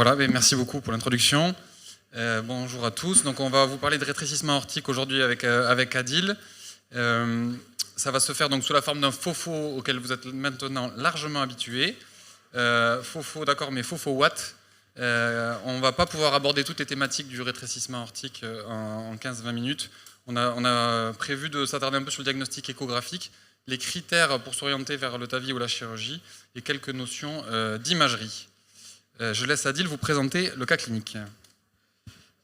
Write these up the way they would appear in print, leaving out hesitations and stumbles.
Voilà, merci beaucoup pour l'introduction. Bonjour à tous. Donc on va vous parler de rétrécissement aortique aujourd'hui avec Adil. Ça va se faire donc sous la forme d'un faux auquel vous êtes maintenant largement habitués. Faux, d'accord, mais faux watt. On ne va pas pouvoir aborder toutes les thématiques du rétrécissement aortique en 15-20 minutes. On a prévu de s'attarder un peu sur le diagnostic échographique, les critères pour s'orienter vers le TAVI ou la chirurgie et quelques notions d'imagerie. Je laisse Adil vous présenter le cas clinique.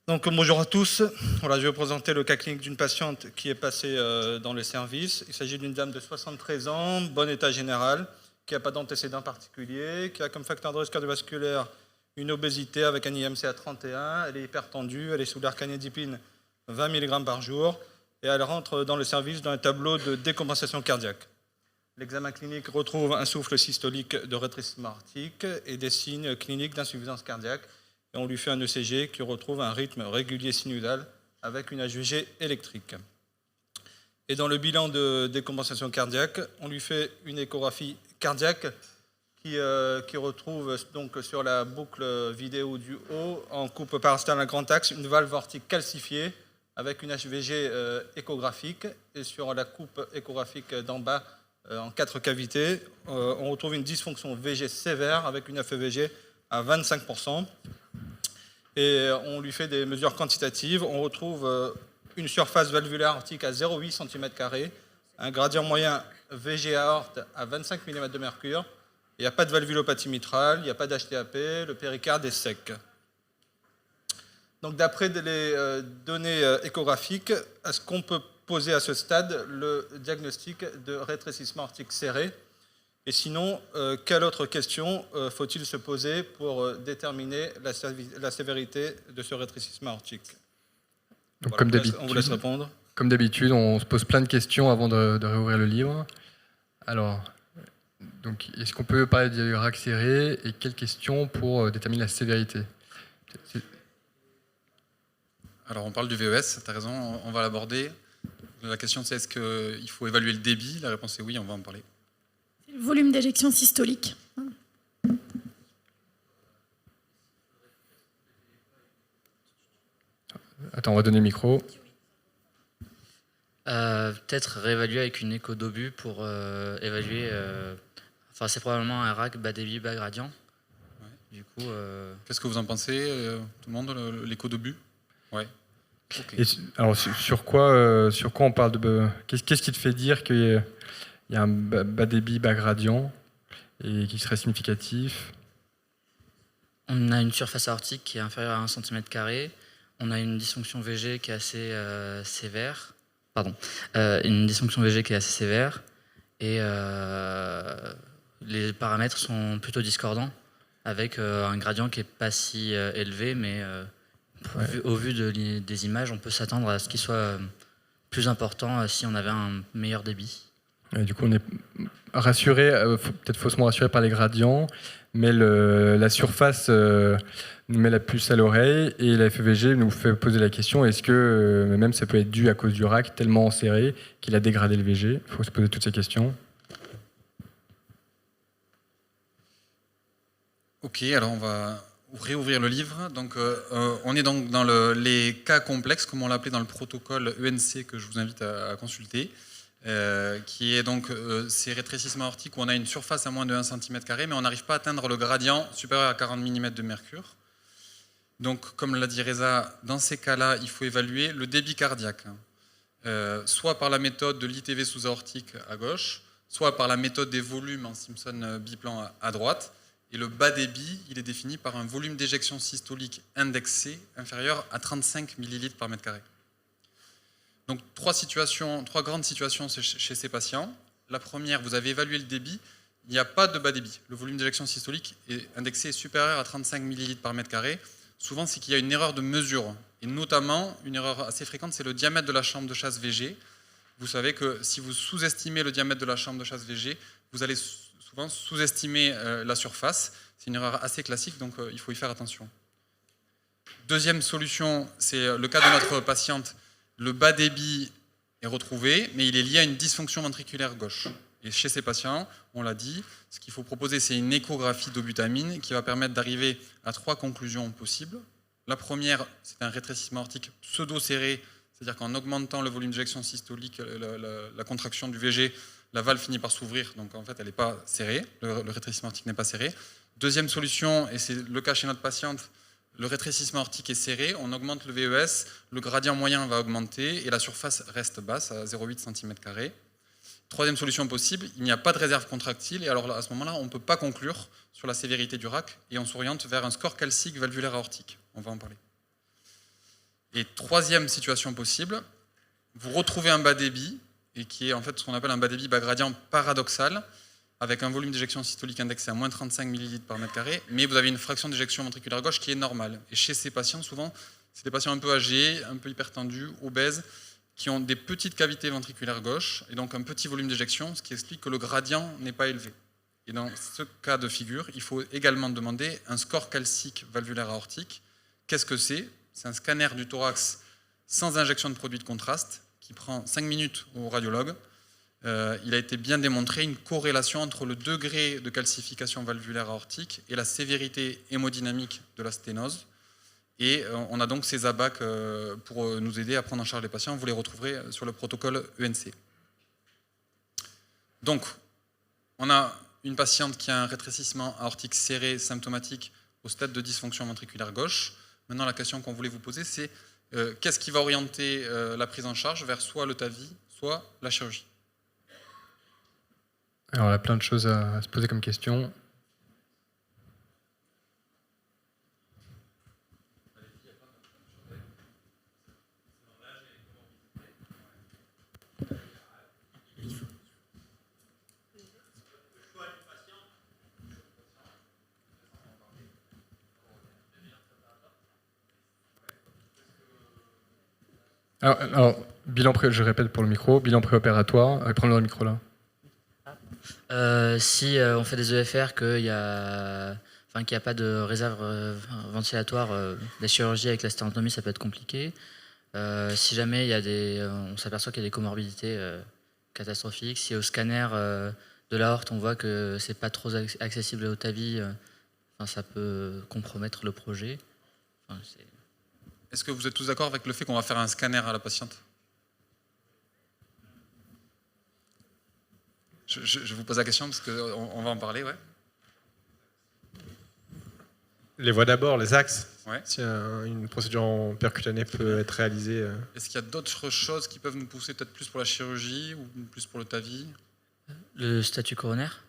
Donc, bonjour à tous. Voilà, je vais vous présenter le cas clinique d'une patiente qui est passée dans le service. Il s'agit d'une dame de 73 ans, bon état général, qui n'a pas d'antécédents particuliers, qui a comme facteur de risque cardiovasculaire une obésité avec un IMC à 31, elle est hypertendue, elle est sous l'arcanidipine 20 mg par jour et elle rentre dans le service dans un tableau de décompensation cardiaque. L'examen clinique retrouve un souffle systolique de rétrécissement aortique et des signes cliniques d'insuffisance cardiaque. Et on lui fait un ECG qui retrouve un rythme régulier sinusal avec une HVG électrique. Et dans le bilan de décompensation cardiaque, on lui fait une échographie cardiaque qui retrouve donc sur la boucle vidéo du haut, en coupe parasternale à grand axe, une valve aortique calcifiée avec une HVG échographique. Et sur la coupe échographique d'en bas, en 4 cavités, on retrouve une dysfonction VG sévère avec une FEVG à 25%. Et on lui fait des mesures quantitatives. On retrouve une surface valvulaire aortique à 0,8 cm², un gradient moyen VG aorte à 25 mm de mercure. Il n'y a pas de valvulopathie mitrale, il n'y a pas d'HTAP, le péricarde est sec. Donc d'après les données échographiques, est-ce qu'on peut poser à ce stade le diagnostic de rétrécissement aortique serré? Et sinon, quelle autre question faut-il se poser pour déterminer la sévérité de ce rétrécissement aortique? Donc, voilà, on vous laisse répondre. Comme d'habitude, on se pose plein de questions avant de réouvrir le livre. Alors, donc, est-ce qu'on peut parler du RAC serré et quelles questions pour déterminer la sévérité? Alors on parle du VES, tu as raison, on va l'aborder. La question c'est est-ce qu'il faut évaluer le débit? La réponse est oui, on va en parler. Le volume d'éjection systolique. Attends, on va donner le micro. Peut-être réévaluer avec une écho d'obus pour évaluer. C'est probablement un RAC bas débit, bas gradient. Ouais. Du coup. Qu'est-ce que vous en pensez, tout le monde, l'écho d'obus? Ouais. Okay. Et alors sur quoi on parle de qu'est-ce qui te fait dire qu'il y a un bas débit, bas gradient et qui serait significatif? On a une surface aortique qui est inférieure à 1 cm². On a une dysfonction VG qui est assez sévère. Une dysfonction VG qui est assez sévère. Et les paramètres sont plutôt discordants, avec un gradient qui n'est pas si élevé, mais au vu des images, on peut s'attendre à ce qu'il soit plus important si on avait un meilleur débit. Et du coup, on est rassuré, peut-être faussement rassuré par les gradients, mais la surface nous met la puce à l'oreille et la FEVG nous fait poser la question, est-ce que même ça peut être dû à cause du RAC tellement serré qu'il a dégradé le VG? Il faut se poser toutes ces questions. Ok, alors on va réouvrir le livre. Donc, on est donc dans les cas complexes, comme on l'a appelé dans le protocole ENC que je vous invite à consulter, qui est donc ces rétrécissements aortiques où on a une surface à moins de 1 cm², mais on n'arrive pas à atteindre le gradient supérieur à 40 mm de mercure. Donc, comme l'a dit Reza, dans ces cas-là, il faut évaluer le débit cardiaque, soit par la méthode de l'ITV sous-aortique à gauche, soit par la méthode des volumes en Simpson biplan à droite. Et le bas débit, il est défini par un volume d'éjection systolique indexé inférieur à 35 ml par mètre carré. Donc trois grandes situations chez ces patients. La première, vous avez évalué le débit, il n'y a pas de bas débit. Le volume d'éjection systolique indexé est supérieur à 35 ml par mètre carré. Souvent, c'est qu'il y a une erreur de mesure. Et notamment, une erreur assez fréquente, c'est le diamètre de la chambre de chasse VG. Vous savez que si vous sous-estimez le diamètre de la chambre de chasse VG, vous allez souvent sous-estimer la surface. C'est une erreur assez classique, donc il faut y faire attention. Deuxième solution, c'est le cas de notre patiente. Le bas débit est retrouvé, mais il est lié à une dysfonction ventriculaire gauche. Et chez ces patients, on l'a dit, ce qu'il faut proposer, c'est une échographie d'obutamine qui va permettre d'arriver à 3 conclusions possibles. La première, c'est un rétrécissement aortique pseudo-serré, c'est-à-dire qu'en augmentant le volume d'éjection systolique, la contraction du VG, la valve finit par s'ouvrir, donc en fait elle n'est pas serrée, le rétrécissement aortique n'est pas serré. Deuxième solution, et c'est le cas chez notre patiente, le rétrécissement aortique est serré, on augmente le VES, le gradient moyen va augmenter et la surface reste basse à 0,8 cm². Troisième solution possible, il n'y a pas de réserve contractile et alors à ce moment-là, on ne peut pas conclure sur la sévérité du RAC et on s'oriente vers un score calcique valvulaire aortique. On va en parler. Et troisième situation possible, vous retrouvez un bas débit, et qui est en fait ce qu'on appelle un bas débit bas gradient paradoxal, avec un volume d'éjection systolique indexé à moins 35 ml par mètre carré, mais vous avez une fraction d'éjection ventriculaire gauche qui est normale. Et chez ces patients, souvent, c'est des patients un peu âgés, un peu hypertendus, obèses, qui ont des petites cavités ventriculaires gauches, et donc un petit volume d'éjection, ce qui explique que le gradient n'est pas élevé. Et dans ce cas de figure, il faut également demander un score calcique valvulaire aortique. Qu'est-ce que c'est ? C'est un scanner du thorax sans injection de produit de contraste qui prend 5 minutes au radiologue. Il a été bien démontré une corrélation entre le degré de calcification valvulaire aortique et la sévérité hémodynamique de la sténose. Et on a donc ces ABAC pour nous aider à prendre en charge les patients. Vous les retrouverez sur le protocole ENC. Donc, on a une patiente qui a un rétrécissement aortique serré symptomatique au stade de dysfonction ventriculaire gauche. Maintenant, la question qu'on voulait vous poser, c'est qu'est-ce qui va orienter la prise en charge vers soit le TAVI, soit la chirurgie ? Alors, il y a plein de choses à se poser comme question. Alors, je répète pour le micro, bilan préopératoire, prends le micro là. Si on fait des EFR, qu'il n'y a pas de réserve ventilatoire, la chirurgie avec la sténotomie, ça peut être compliqué. Si jamais on s'aperçoit qu'il y a des comorbidités catastrophiques, si au scanner de l'aorte on voit que c'est pas trop accessible au TAVI, ça peut compromettre le projet. Est-ce que vous êtes tous d'accord avec le fait qu'on va faire un scanner à la patiente ? Je vous pose la question parce qu'on va en parler, ouais. Les voies d'abord, les axes. Ouais. Si une procédure en percutanée peut être réalisée. Est-ce qu'il y a d'autres choses qui peuvent nous pousser peut-être plus pour la chirurgie ou plus pour le TAVI ? Le statut coronaire ?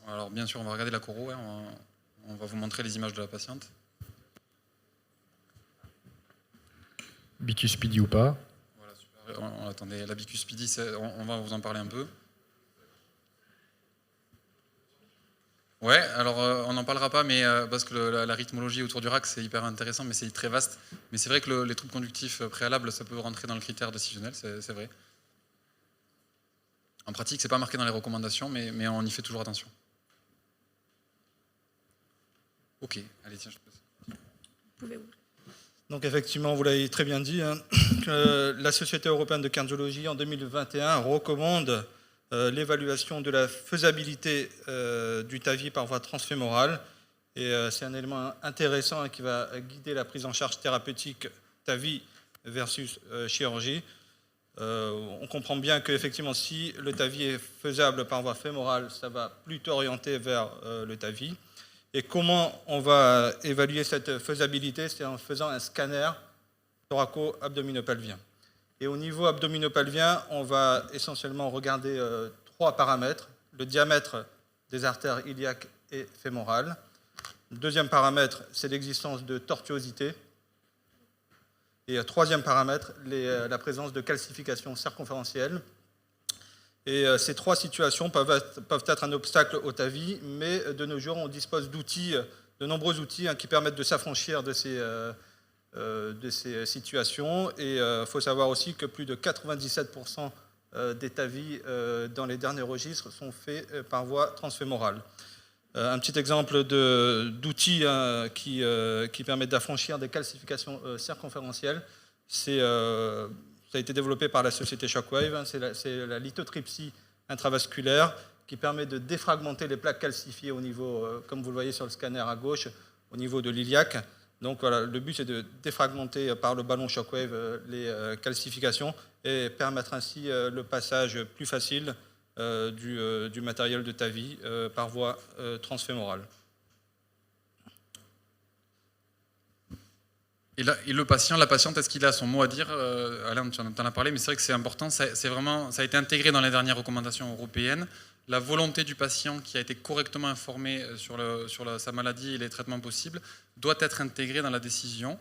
Alors bien sûr, on va regarder la coro, ouais, on va vous montrer les images de la patiente. Bicuspidie ou pas ? Voilà, super. Attendez, la bicuspidie, on va vous en parler un peu. Ouais, alors on n'en parlera pas, mais parce que la rythmologie autour du RAC, c'est hyper intéressant, mais c'est très vaste. Mais c'est vrai que les troubles conductifs préalables, ça peut rentrer dans le critère décisionnel, c'est vrai. En pratique, c'est pas marqué dans les recommandations, mais on y fait toujours attention. Ok, allez, tiens, je passe. Vous pouvez ouvrir. Donc effectivement, vous l'avez très bien dit, que la Société européenne de cardiologie en 2021 recommande l'évaluation de la faisabilité du TAVI par voie transfémorale. Et c'est un élément intéressant qui va guider la prise en charge thérapeutique TAVI versus chirurgie. On comprend bien qu'effectivement, si le TAVI est faisable par voie fémorale, ça va plutôt orienter vers le TAVI. Et comment on va évaluer cette faisabilité ? C'est en faisant un scanner thoraco-abdominopelvien. Et au niveau abdominopelvien, on va essentiellement regarder 3 paramètres. Le diamètre des artères iliaques et fémorales. Le deuxième paramètre, c'est l'existence de tortuosité. Et le troisième paramètre, la présence de calcification circonférentielle. Et ces 3 situations peuvent être un obstacle au TAVI, mais de nos jours, on dispose d'outils, de nombreux outils qui permettent de s'affranchir de ces situations. Et il faut savoir aussi que plus de 97% des TAVI dans les derniers registres sont faits par voie transfémorale. Un petit exemple d'outils qui permettent d'affranchir des calcifications circonférentielles, ça a été développé par la société Shockwave, c'est la lithotripsie intravasculaire qui permet de défragmenter les plaques calcifiées au niveau, comme vous le voyez sur le scanner à gauche, au niveau de l'iliaque. Donc voilà, le but c'est de défragmenter par le ballon Shockwave les calcifications et permettre ainsi le passage plus facile du matériel de TAVI par voie transfémorale. Et le patient, la patiente, est-ce qu'il a son mot à dire? Alain, tu en as parlé, mais c'est vrai que c'est important. Ça a été intégré dans les dernières recommandations européennes. La volonté du patient qui a été correctement informé sur sa maladie et les traitements possibles doit être intégrée dans la décision.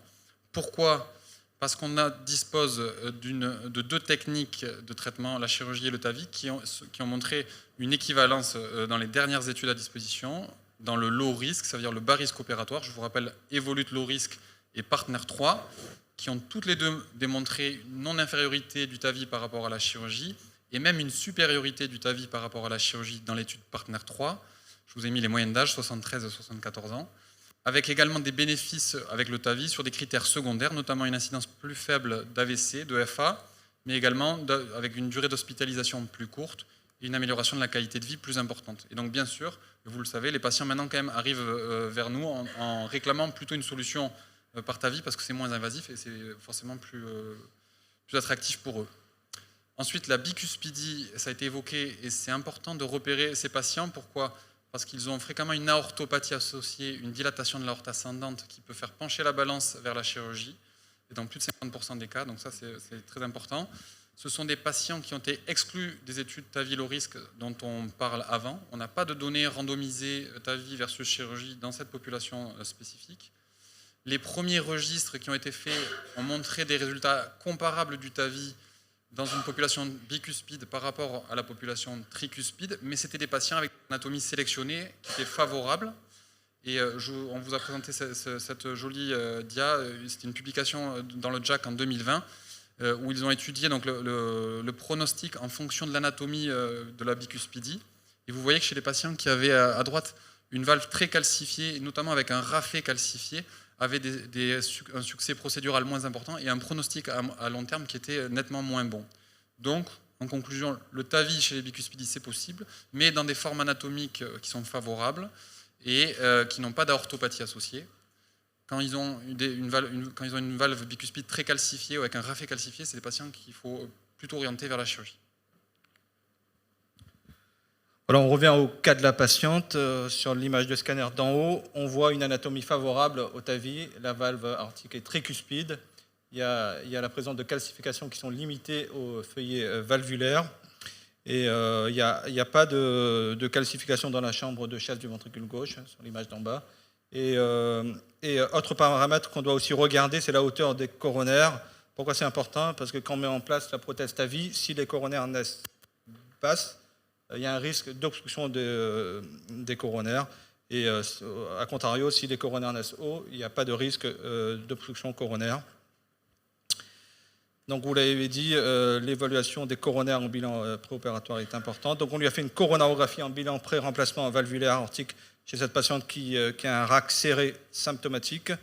Pourquoi? Parce qu'on dispose de 2 techniques de traitement, la chirurgie et le TAVI, qui ont montré une équivalence dans les dernières études à disposition, dans le low risk, ça veut dire le bas risque opératoire. Je vous rappelle, Evolute Low Risk et Partner 3, qui ont toutes les deux démontré une non-infériorité du TAVI par rapport à la chirurgie, et même une supériorité du TAVI par rapport à la chirurgie dans l'étude Partner 3. Je vous ai mis les moyennes d'âge, 73 et 74 ans, avec également des bénéfices avec le TAVI sur des critères secondaires, notamment une incidence plus faible d'AVC, de FA, mais également avec une durée d'hospitalisation plus courte et une amélioration de la qualité de vie plus importante. Et donc bien sûr, vous le savez, les patients maintenant quand même arrivent vers nous en réclamant plutôt une solution par TAVI parce que c'est moins invasif et c'est forcément plus attractif pour eux. Ensuite, la bicuspidie, ça a été évoqué et c'est important de repérer ces patients. Pourquoi? Parce qu'ils ont fréquemment une aortopathie associée, une dilatation de l'aorte ascendante qui peut faire pencher la balance vers la chirurgie, et dans plus de 50% des cas, donc ça c'est très important. Ce sont des patients qui ont été exclus des études TAVI low risk dont on parle avant. On n'a pas de données randomisées TAVI versus chirurgie dans cette population spécifique. Les premiers registres qui ont été faits ont montré des résultats comparables du TAVI dans une population bicuspide par rapport à la population tricuspide, mais c'était des patients avec une anatomie sélectionnée qui était favorable. Et on vous a présenté cette jolie dia, c'était une publication dans le JACC en 2020, où ils ont étudié donc, le pronostic en fonction de l'anatomie de la bicuspidie. Et vous voyez que chez les patients qui avaient à droite une valve très calcifiée, notamment avec un rafet calcifié, avait un succès procédural moins important et un pronostic à long terme qui était nettement moins bon. Donc, en conclusion, le TAVI chez les bicuspidies, c'est possible, mais dans des formes anatomiques qui sont favorables et qui n'ont pas d'aortopathie associée. Quand ils ont une valve bicuspide très calcifiée ou avec un rafet calcifié, c'est des patients qu'il faut plutôt orienter vers la chirurgie. Alors on revient au cas de la patiente. Sur l'image de scanner d'en haut, on voit une anatomie favorable au TAVI. La valve aortique est tricuspide. Il y a la présence de calcifications qui sont limitées au feuillet valvulaire. Et il n'y a pas de calcification dans la chambre de chasse du ventricule gauche, sur l'image d'en bas. Et autre paramètre qu'on doit aussi regarder, c'est la hauteur des coronaires. Pourquoi c'est important? Parce que quand on met en place la prothèse TAVI, si les coronaires naissent basses, il y a un risque d'obstruction des coronaires. Et à contrario, si les coronaires naissent hauts, il n'y a pas de risque d'obstruction coronaire. Donc vous l'avez dit, l'évaluation des coronaires en bilan préopératoire est importante. Donc on lui a fait une coronarographie en bilan pré-remplacement valvulaire aortique chez cette patiente qui a un RAC serré symptomatique.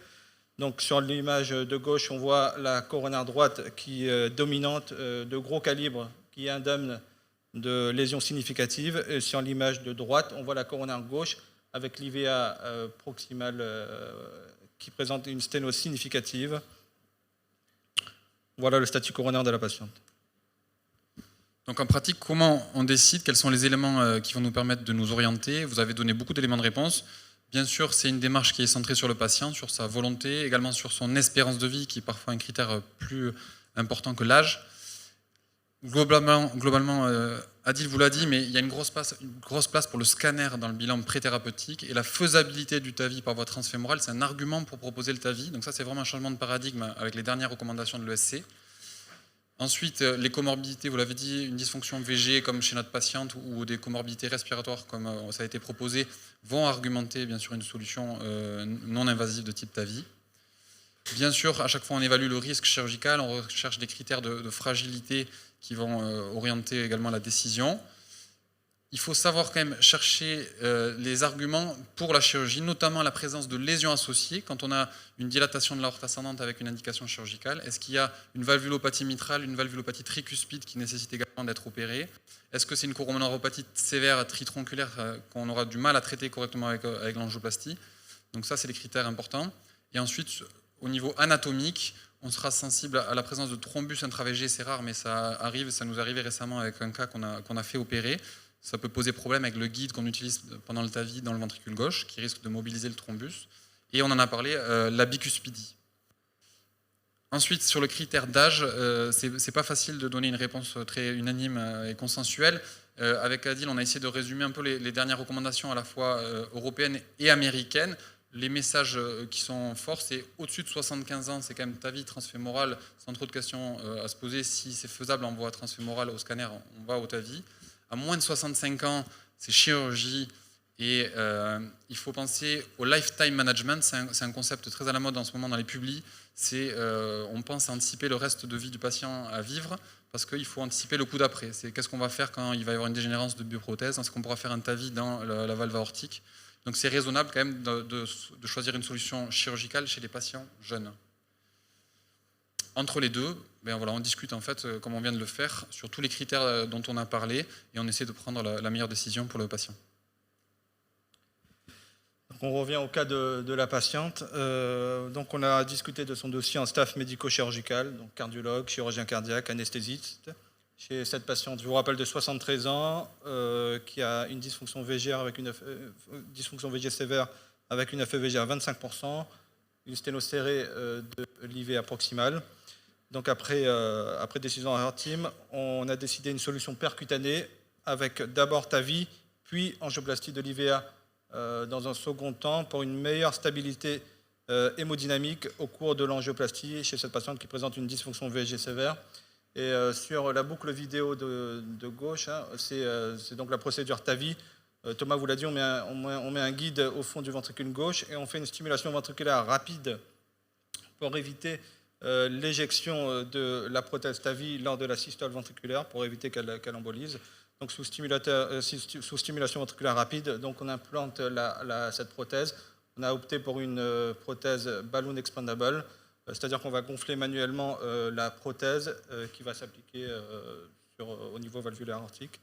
Donc sur l'image de gauche, on voit la coronaire droite qui est dominante, de gros calibre, qui est indemne de lésions significatives. Et sur l'image de droite, on voit la coronaire gauche avec l'IVA proximale qui présente une sténose significative. Voilà le statut coronaire de la patiente. Donc en pratique, comment on décide? Quels sont les éléments qui vont nous permettre de nous orienter? Vous avez donné beaucoup d'éléments de réponse. Bien sûr, c'est une démarche qui est centrée sur le patient, sur sa volonté, également sur son espérance de vie, qui est parfois un critère plus important que l'âge. Globalement, Adil vous l'a dit, mais il y a une grosse place pour le scanner dans le bilan préthérapeutique, et la faisabilité du TAVI par voie transfémorale, c'est un argument pour proposer le TAVI. Donc ça, c'est vraiment un changement de paradigme avec les dernières recommandations de l'ESC. Ensuite, les comorbidités, vous l'avez dit, une dysfonction VG comme chez notre patiente ou des comorbidités respiratoires comme ça a été proposé, vont argumenter bien sûr une solution non invasive de type TAVI. Bien sûr, à chaque fois on évalue le risque chirurgical, on recherche des critères de fragilité qui vont orienter également la décision. il faut savoir quand même chercher les arguments pour la chirurgie, notamment la présence de lésions associées. Quand on a une dilatation de l'aorte ascendante avec une indication chirurgicale, est-ce qu'il y a une valvulopathie mitrale, une valvulopathie tricuspide qui nécessite également d'être opérée? Est-ce que c'est une coronariopathie sévère tritronculaire qu'on aura du mal à traiter correctement avec l'angioplastie? Donc ça, c'est les critères importants. Et ensuite, au niveau anatomique, on sera sensible à la présence de thrombus intravégés. C'est rare, mais ça nous est arrivé récemment avec un cas qu'on a fait opérer. Ça peut poser problème avec le guide qu'on utilise pendant le TAVI dans le ventricule gauche, qui risque de mobiliser le thrombus. Et on en a parlé, la bicuspidie. Ensuite, sur le critère d'âge, c'est pas facile de donner une réponse très unanime et consensuelle. Avec Adil, on a essayé de résumer un peu les dernières recommandations à la fois européennes et américaines. Les messages qui sont forts, c'est au-dessus de 75 ans, c'est quand même TAVI transfémoral, sans trop de questions à se poser. Si c'est faisable en voie transfémorale au scanner, on va au TAVI. À moins de 65 ans, c'est chirurgie et il faut penser au lifetime management. C'est un concept très à la mode en ce moment dans les publis. On pense à anticiper le reste de vie du patient à vivre parce qu'il faut anticiper le coup d'après. C'est qu'est-ce qu'on va faire quand il va y avoir une dégénérescence de bioprothèse? Est-ce qu'on pourra faire un TAVI dans la valve aortique? Donc c'est raisonnable quand même de choisir une solution chirurgicale chez les patients jeunes. Entre les deux, ben voilà, on discute en fait, comme on vient de le faire, sur tous les critères dont on a parlé et on essaie de prendre la meilleure décision pour le patient. Donc on revient au cas de la patiente. Donc on a discuté de son dossier en staff médico-chirurgical, donc cardiologue, chirurgien cardiaque, anesthésiste. Chez cette patiente, je vous rappelle, de 73 ans, qui a une dysfonction VGR avec dysfonction VG sévère avec une FEVG à 25%, une sténocérée de l'IVA proximale. Donc après décision en team, on a décidé une solution percutanée avec d'abord TAVI, puis angioplastie de l'IVA dans un second temps pour une meilleure stabilité hémodynamique au cours de l'angioplastie chez cette patiente qui présente une dysfonction VG sévère. Et sur la boucle vidéo de gauche, hein, c'est donc la procédure TAVI. Thomas vous l'a dit, on met un guide au fond du ventricule gauche et on fait une stimulation ventriculaire rapide pour éviter l'éjection de la prothèse TAVI lors de la systole ventriculaire pour éviter qu'elle embolise. Donc sous stimulation ventriculaire rapide, donc on implante cette prothèse. On a opté pour une prothèse balloon expandable, c'est-à-dire qu'on va gonfler manuellement la prothèse qui va s'appliquer au niveau valvulaire aortique.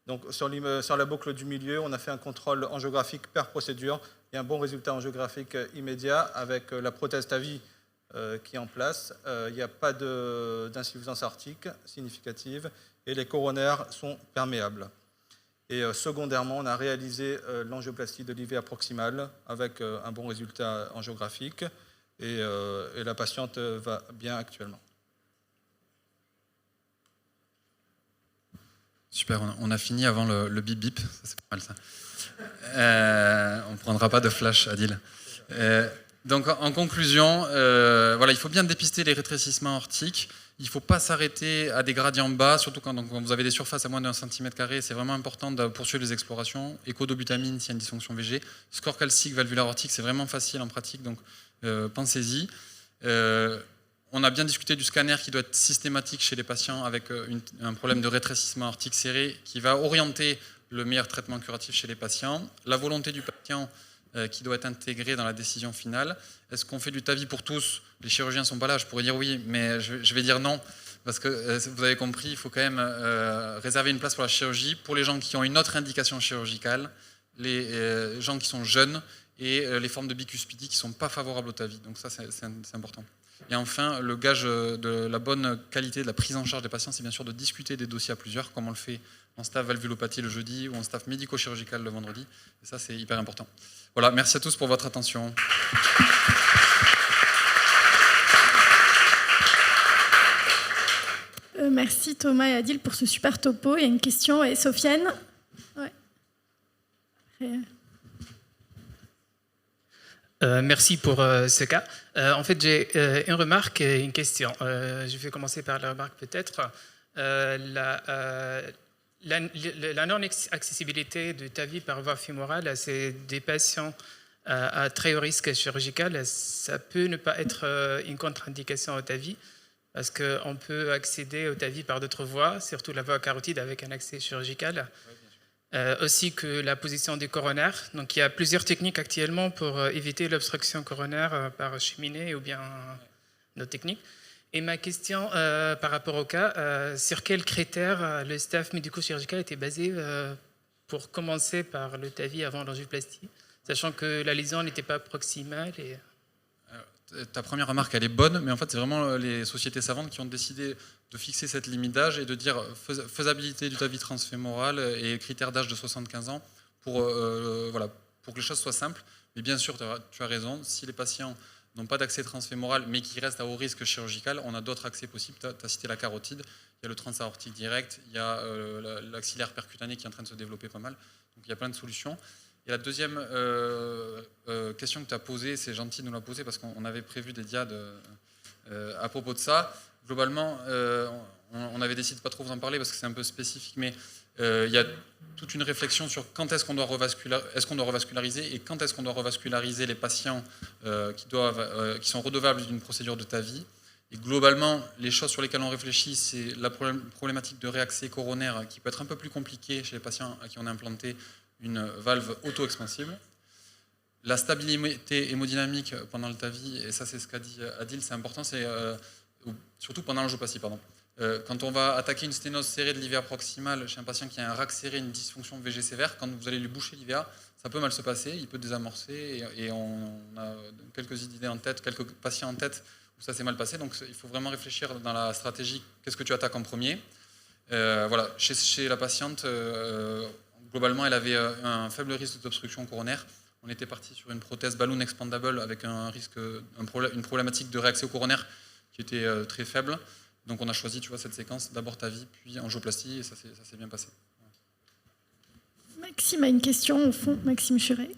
Donc sur la boucle du milieu, on a fait un contrôle angiographique per procédure et un bon résultat angiographique immédiat avec la prothèse TAVI qui est en place. Il n'y a pas d'insuffisance aortique significative et les coronaires sont perméables. Et secondairement, on a réalisé l'angioplastie de l'IVA proximale avec un bon résultat angiographique et la patiente va bien actuellement. Super, on a fini avant le bip bip, ça c'est pas mal ça. On ne prendra pas de flash, Adil. Donc en conclusion, voilà, il faut bien dépister les rétrécissements aortiques. Il ne faut pas s'arrêter à des gradients bas, surtout quand vous avez des surfaces à moins d'1 cm². C'est vraiment important de poursuivre les explorations. Écho-dobutamine s'il y a une dysfonction VG. Score calcique valvulaire aortique, c'est vraiment facile en pratique, donc pensez-y. On a bien discuté du scanner qui doit être systématique chez les patients avec un problème de rétrécissement aortique serré qui va orienter le meilleur traitement curatif chez les patients. La volonté du patient qui doit être intégrée dans la décision finale. Est-ce qu'on fait du TAVI pour tous? Les chirurgiens ne sont pas là, je pourrais dire oui, mais je vais dire non, parce que vous avez compris, il faut quand même réserver une place pour la chirurgie, pour les gens qui ont une autre indication chirurgicale, les gens qui sont jeunes et les formes de bicuspidie qui ne sont pas favorables au TAVI. Donc ça, c'est important. Et enfin, le gage de la bonne qualité de la prise en charge des patients, c'est bien sûr de discuter des dossiers à plusieurs, comme on le fait en staff valvulopathie le jeudi ou en staff médico-chirurgical le vendredi. Et ça, c'est hyper important. Voilà, merci à tous pour votre attention. Merci Thomas et Adil pour ce super topo. Il y a une question, et Sofiane. Ouais. Merci pour ce cas. En fait, j'ai une remarque et une question. Je vais commencer par la remarque peut-être. La non-accessibilité du TAVI par voie fémorale, c'est des patients à très haut risque chirurgical. Ça peut ne pas être une contre-indication au TAVI parce qu'on peut accéder au TAVI par d'autres voies, surtout la voie carotide avec un accès chirurgical. Aussi que la position des coronaires. Donc il y a plusieurs techniques actuellement pour éviter l'obstruction coronaire par cheminée ou bien d'autres techniques. Et ma question par rapport au cas, sur quels critères le staff médico-chirurgical était basé pour commencer par le TAVI avant l'angioplastie, sachant que la lésion n'était pas proximale et... Ta première remarque, elle est bonne, mais en fait, c'est vraiment les sociétés savantes qui ont décidé de fixer cette limite d'âge et de dire faisabilité du TAVI transfémoral et critère d'âge de 75 ans pour que les choses soient simples. Mais bien sûr, tu as raison, si les patients n'ont pas d'accès transfémoral, mais qui restent à haut risque chirurgical, on a d'autres accès possibles. Tu as cité la carotide, il y a le transaortique direct, il y a l'axillaire percutané qui est en train de se développer pas mal. Donc il y a plein de solutions. Et la deuxième question que tu as posée, c'est gentil de nous la poser parce qu'on avait prévu des diades à propos de ça. Globalement, on avait décidé de ne pas trop vous en parler parce que c'est un peu spécifique, mais il y a toute une réflexion sur quand est-ce qu'on doit revasculariser et quand est-ce qu'on doit revasculariser les patients qui sont redevables d'une procédure de TAVI. Et globalement, les choses sur lesquelles on réfléchit, c'est la problématique de réaccès coronaire qui peut être un peu plus compliquée chez les patients à qui on a implanté une valve auto-expansible. La stabilité hémodynamique pendant le TAVI, et ça c'est ce qu'a dit Adil, c'est important, c'est surtout pendant l'angioplastie, pardon. Quand on va attaquer une sténose serrée de l'IVA proximale chez un patient qui a un rack serré, une dysfonction VG sévère, quand vous allez lui boucher l'IVA, ça peut mal se passer, il peut désamorcer, et on a quelques idées en tête, quelques patients en tête où ça s'est mal passé, donc il faut vraiment réfléchir dans la stratégie, qu'est-ce que tu attaques en premier. Voilà, chez la patiente, globalement, elle avait un faible risque d'obstruction coronaire. On était parti sur une prothèse balloon expandable avec une problématique de réaccès au coronaire qui était très faible. Donc on a choisi cette séquence, d'abord TAVI, puis angioplastie, et ça s'est bien passé. Maxime a une question au fond, Maxime Churet.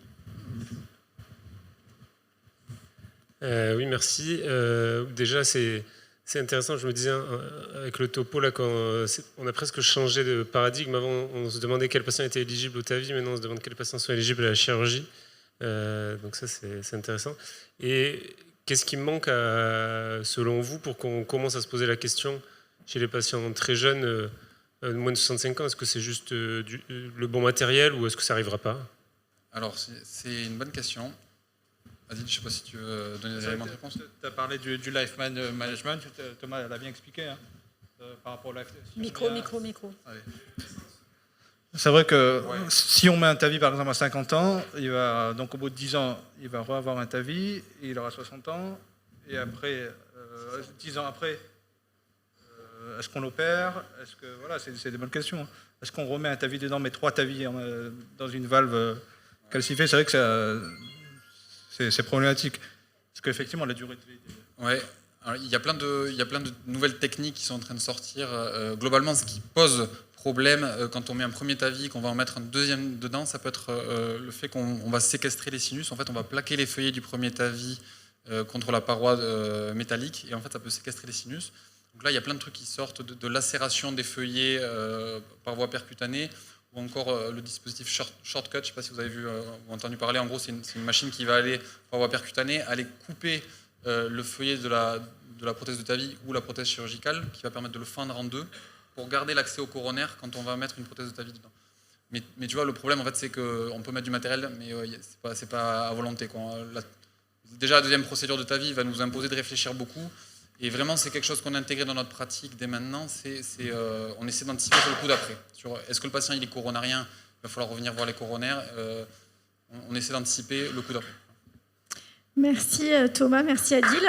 Oui, merci. Déjà, c'est intéressant, je me disais, avec le topo, là, on a presque changé de paradigme. Avant, on se demandait quels patients étaient éligibles au TAVI, maintenant on se demande quels patients sont éligibles à la chirurgie. Donc ça, c'est intéressant. Et qu'est-ce qui manque, selon vous, pour qu'on commence à se poser la question chez les patients très jeunes, de moins de 65 ans? Est-ce que c'est juste le bon matériel ou est-ce que ça n'arrivera pas? Alors, c'est une bonne question. Adil, je ne sais pas si tu veux donner des éléments de réponse. Tu as parlé du life management, Thomas l'a bien expliqué, hein, par rapport au life. Micro. Allez. C'est vrai que si on met un TAVI par exemple à 50 ans, donc au bout de 10 ans, il va reavoir un TAVI, et il aura 60 ans, et après, 10 ans après, est-ce qu'on l'opère? Est-ce que, voilà, c'est des bonnes questions. Est-ce qu'on remet un TAVI dedans, mais 3 TAVI dans une valve calcifiée? C'est vrai que c'est problématique. Parce qu'effectivement, la durée de vie... Ouais. Alors, il y a plein de nouvelles techniques qui sont en train de sortir. Globalement, ce qui pose problème quand on met un premier TAVI, qu'on va en mettre un deuxième dedans, ça peut être le fait qu'on va séquestrer les sinus. En fait, on va plaquer les feuillets du premier TAVI contre la paroi métallique, et en fait, ça peut séquestrer les sinus. Donc là, il y a plein de trucs qui sortent de lacération des feuillets par voie percutanée, ou encore le dispositif shortcut. Je ne sais pas si vous avez vu ou entendu parler. En gros, c'est une machine qui va aller par voie percutanée, aller couper le feuillet de la prothèse de TAVI ou la prothèse chirurgicale, qui va permettre de le fendre en deux pour garder l'accès au coronaire quand on va mettre une prothèse de TAVI dedans. Mais tu vois, le problème, en fait, c'est qu'on peut mettre du matériel, mais c'est pas à volonté, quoi. Déjà, la deuxième procédure de TAVI va nous imposer de réfléchir beaucoup. Et vraiment, c'est quelque chose qu'on a intégré dans notre pratique dès maintenant. On essaie d'anticiper sur le coup d'après. Est-ce que le patient il est coronarien? Il va falloir revenir voir les coronaires. On essaie d'anticiper le coup d'après. Merci Thomas, merci Adil.